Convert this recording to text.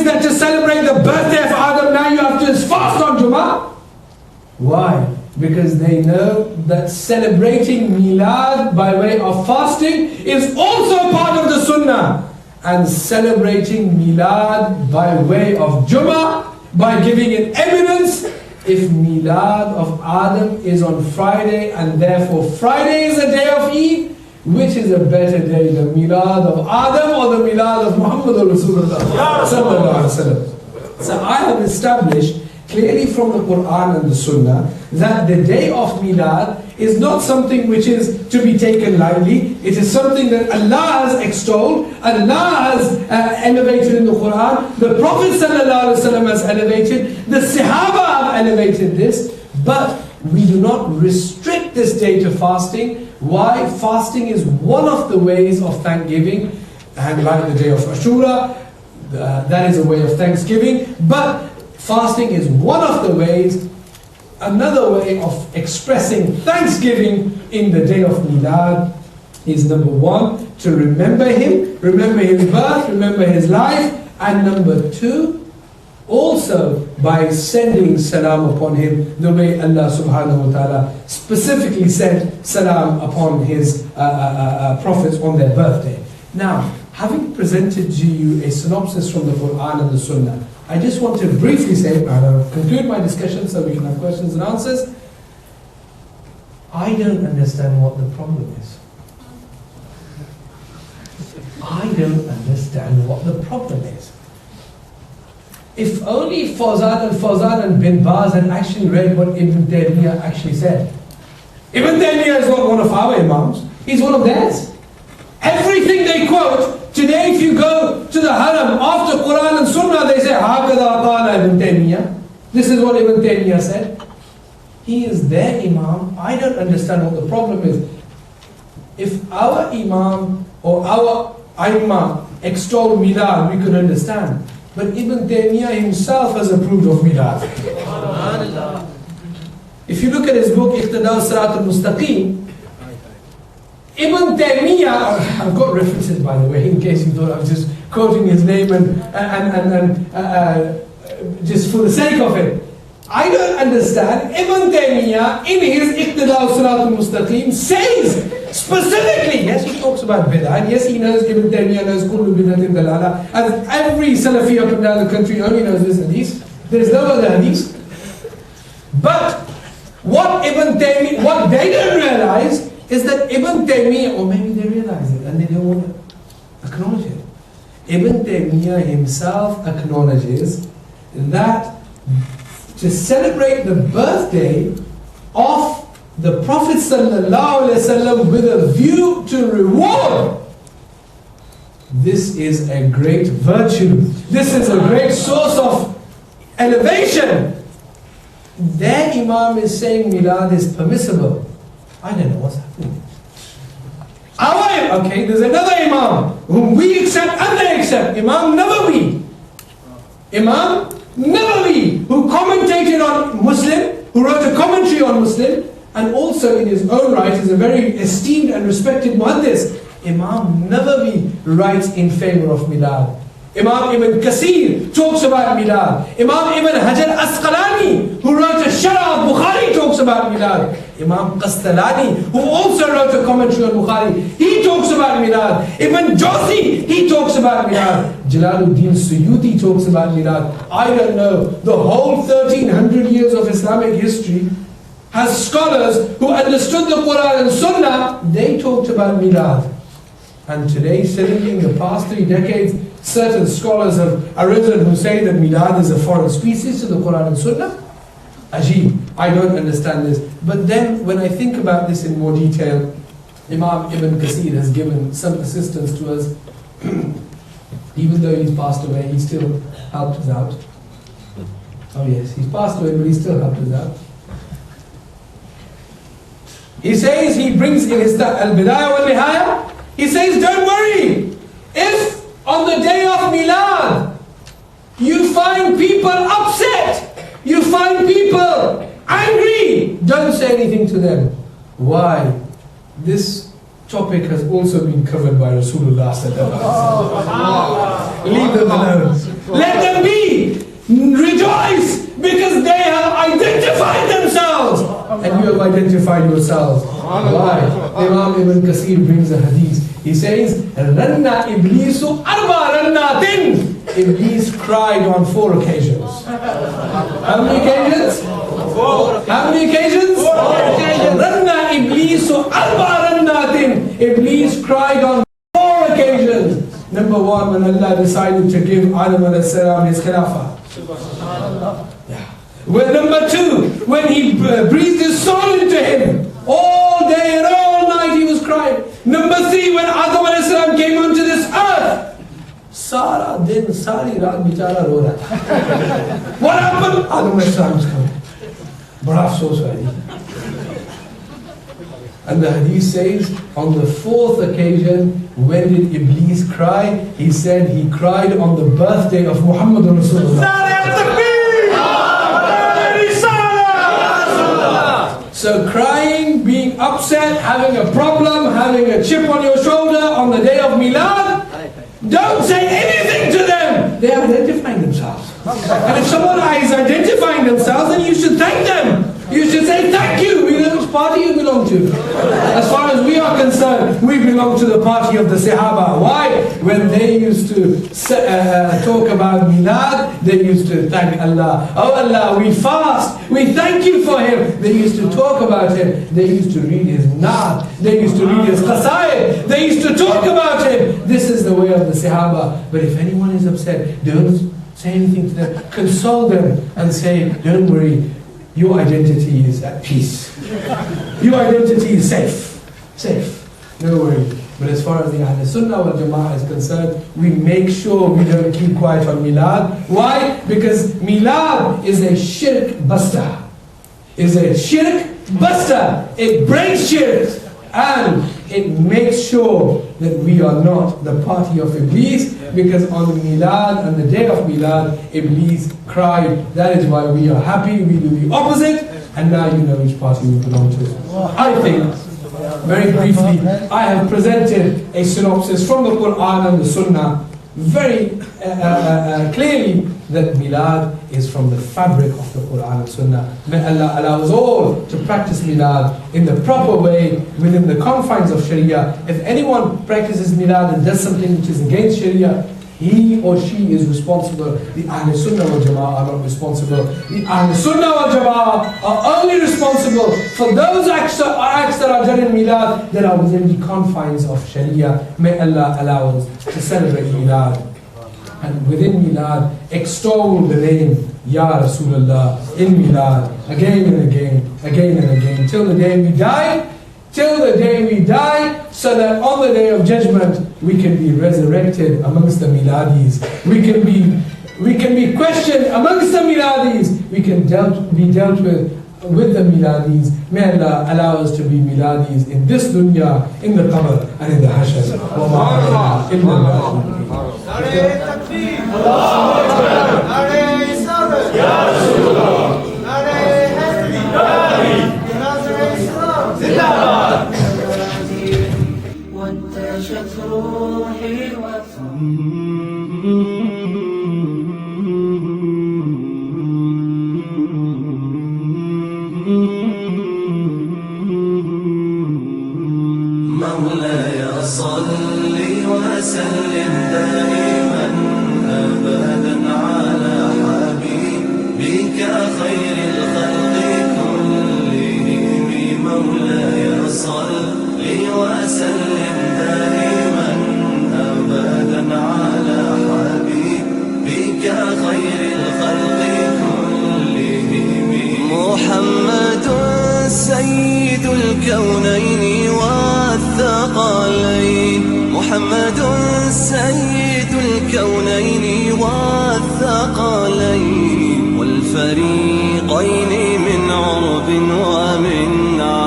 that to celebrate the birthday of Adam, now you have to fast on Jummah? Why? Because they know that celebrating Milad by way of fasting is also part of the Sunnah. And celebrating Milad by way of Jummah, by giving it evidence, if Milad of Adam is on Friday and therefore Friday is a day of Eid, which is a better day, the Milad of Adam or the Milad of Muhammad Rasulullah sallallahu alaihi wasallam? So I have established clearly from the Quran and the Sunnah that the day of Milad is not something which is to be taken lightly. It is something that Allah has extolled, Allah has elevated in the Quran, the Prophet ﷺ has elevated, the Sahaba have elevated this, but we do not restrict this day to fasting. Why? Fasting is one of the ways of thanksgiving, and like the day of Ashura, that is a way of thanksgiving, but fasting is one of the ways. Another way of expressing thanksgiving in the day of Milad is number one, to remember him, remember his birth, remember his life, and number two, also by sending salam upon him the way Allah subhanahu wa ta'ala specifically sent salam upon his prophets on their birthday. Now, having presented to you a synopsis from the Quran and the Sunnah, I just want to briefly say, and I'll conclude my discussion so we can have questions and answers. I don't understand what the problem is. I don't understand what the problem is. If only Fawzan and Bin Baz had actually read what Ibn Taymiyyah actually said. Ibn Taymiyyah is not one of our Imams, he's one of theirs. Everything they quote, today if you go to the Haram after Quran and Sunnah, they say, Hakada qala Ibn Taymiyyah. This is what Ibn Taymiyyah said. He is their Imam. I don't understand what the problem is. If our Imam or our Aimma extol Milad, we could understand. But Ibn Taymiyyah himself has approved of Milad. If you look at his book, Iqtida Sirat al-Mustaqim, Ibn Taymiyyah, I've got references by the way, in case you thought I was just quoting his name and just for the sake of it. I don't understand. Ibn Taymiyyah, in his Iqtida Sirat al-Mustaqim, says specifically, yes, he talks about bid'ah, and yes, he knows, Ibn Taymiyyah knows kullu bid'atin dalala, and every Salafi up and down the country only knows this hadith. There is no other hadith. But what they don't realize is that Ibn Taymiyyah, or maybe they realize it and they don't want to acknowledge it. Ibn Taymiyyah himself acknowledges that to celebrate the birthday of the Prophet ﷺ with a view to reward, this is a great virtue. This is a great source of elevation. Their Imam is saying Milad is permissible. I don't know what's happening. Okay, there's another Imam whom we accept and they accept. Imam Nawawi. Imam Nawawi, who commentated on Muslim, who wrote a commentary on Muslim, and also in his own right is a very esteemed and respected muhaddis. Imam Nawawi writes in favor of Milad. Imam Ibn Kathir talks about Milad. Imam Ibn Hajar Asqalani, who wrote a Sharh of Bukhari, talks about Milad. Imam Qastalani, who also wrote a commentary on Bukhari, he talks about Milad. Ibn Jawzi, he talks about Milad. Jalaluddin Suyuti talks about Milad. I don't know, the whole 1300 years of Islamic history has scholars who understood the Quran and Sunnah, they talked about Milad. And today, certainly in the past 3 decades, certain scholars have arisen who say that Milad is a foreign species to the Quran and Sunnah. Ajib, I don't understand this. But then when I think about this in more detail, Imam Ibn Kathir has given some assistance to us. Even though he's passed away, he still helped us out. Oh yes, he's passed away, but he still helped us out. He says, he brings in his Al-Bidayah wal-Nihaya, he says, don't worry. If on the day of Milad, you find people upset, you find people angry, don't say anything to them. Why? This topic has also been covered by Rasulullah sallallahu alaihi wasallam. Leave them alone. Let them be. Rejoice because they have identified themselves and you have identified yourselves. Why? Imam Ibn Kasir brings a hadith. He says, Ranna Iblisu arba rannatin. Iblis cried on 4 occasions. How many occasions? 4. How many occasions? 4 occasions. Ranna Iblisu arba rannatin. Iblis cried on 4 occasions. Number 1, when Allah decided to give Adam a.s. his khilafah. Yeah. Well, number 2, when he breathed his soul into him, all day and all night he was crying. Number 3, when Adam a.s. came onto this earth, Sara din, sari raat bichara ro raha tha. What happened? Adam a.s. was coming. Bada afsoos hua. And the hadith says, on the 4th occasion, when did Iblis cry? He said he cried on the birthday of Muhammad Rasulullah. So crying, being upset, having a problem, having a chip on your shoulder on the day of Milad, don't say anything to them. They are identifying themselves. And if someone is identifying themselves, then you should thank them. You should say thank you. We know which party you belong to. As far as we are concerned, we belong to the party of the Sahaba. Why? When they used to talk about Milad, they used to thank Allah. Oh Allah, we fast. We thank you for him. They used to talk about him. They used to read his Naat. They used to read his Qasaid. They used to talk about him. This is the way of the Sahaba. But if anyone is upset, don't say anything to them. Console them and say, don't worry. Your identity is at peace. Your identity is safe. Safe. No worry. But as far as the Ahl Sunnah wal Jama'ah is concerned, we make sure we don't keep quiet on Milad. Why? Because Milad is a shirk buster. Is a shirk buster. It breaks shirk. And it makes sure that we are not the party of Iblis, because on Milad, on the day of Milad, Iblis cried. That is why we are happy. We do the opposite, and now you know which party we belong to. I think, very briefly, I have presented a synopsis from the Quran and the Sunnah very clearly that Milad is from the fabric of the Quran and Sunnah. May Allah allow us all to practice Milad in the proper way within the confines of Sharia. If anyone practices Milad and does something which is against Sharia, he or she is responsible. The Ahl Sunnah wal Jama'ah are not responsible. The Ahl Sunnah wal Jama'ah are only responsible for those acts that are done in Milad that are within the confines of Sharia. May Allah allow us to celebrate Milad. And within Milad, extol the name Ya Rasulullah in Milad again and again, again and again, till the day we die. Till the day we die, so that on the day of judgment we can be resurrected amongst the Miladis. We can be questioned amongst the Miladis. We can be dealt with the Miladis. May Allah allow us to be Miladis in this dunya, in the qabr, and in the hashr. وانتشت روحي مولاي صل وسلم دائما ابدا على حبيبك خير الخلق كلهم مولاي صل وسلم دائما ابدا على حبيبك خير الخلق كلهم محمد سيد الكونين